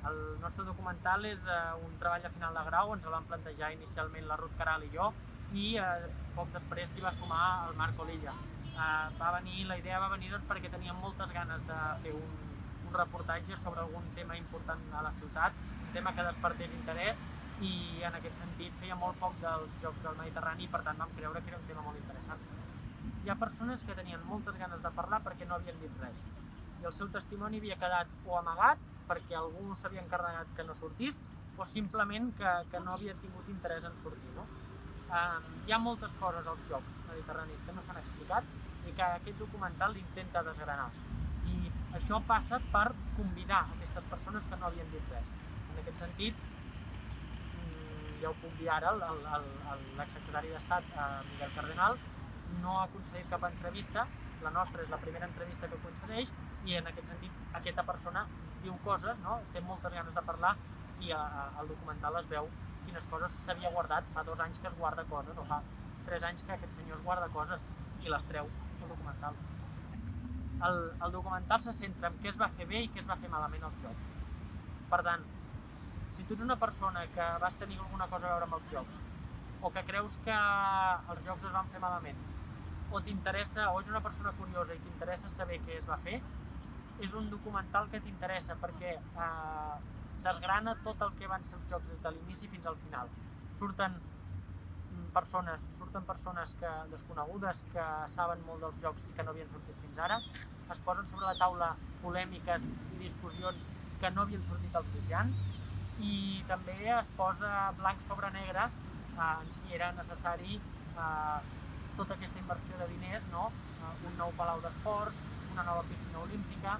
El nostre documental és un treball a final de grau, ens el vam plantejar inicialment la Ruth Caral i jo, i poc després s'hi va sumar el Marc Olilla. La idea va venir doncs, perquè teníem moltes ganes de fer un reportatge sobre algun tema important a la ciutat, un tema que despertés interès, i en aquest sentit feia molt poc dels Jocs del Mediterrani i per tant vam creure que era un tema molt interessant. Hi ha persones que tenien moltes ganes de parlar perquè no havien dit res i el seu testimoni havia quedat o amagat perquè algú s'havia encarregat que no sortís o simplement que no havia tingut interès en sortir. No? Hi ha moltes coses als Jocs Mediterranis que no s'han explicat i que aquest documental intenta desgranar. I això passa per convidar aquestes persones que no havien dit res. En aquest sentit, ja ho puc dir ara, l'exsecretari d'Estat, Miguel Cardenal, no ha concedit cap entrevista, la nostra és la primera entrevista que concedeix, i en aquest sentit aquesta persona diu coses, no? Té moltes ganes de parlar, i al documental es veu quines coses s'havia guardat. Fa 2 anys que es guarda coses, o fa 3 anys que aquest senyor es guarda coses i les treu al documental. El documental se centra en què es va fer bé i què es va fer malament als Jocs. Per tant, si tu ets una persona que vas tenir alguna cosa a veure amb els Jocs, o que creus que els Jocs es van fer malament, o t'interessa, o ets una persona curiosa i t'interessa saber què es va fer, és un documental que t'interessa perquè desgrana tot el que van ser els Jocs des de l'inici fins al final. Surten persones desconegudes que saben molt dels Jocs i que no havien sortit fins ara, es posen sobre la taula polèmiques i discussions que no havien sortit als mitjans, i també es posa blanc sobre negre en si era necessari tota aquesta inversió de diners, no? Un nou palau d'esports, una nova piscina olímpica,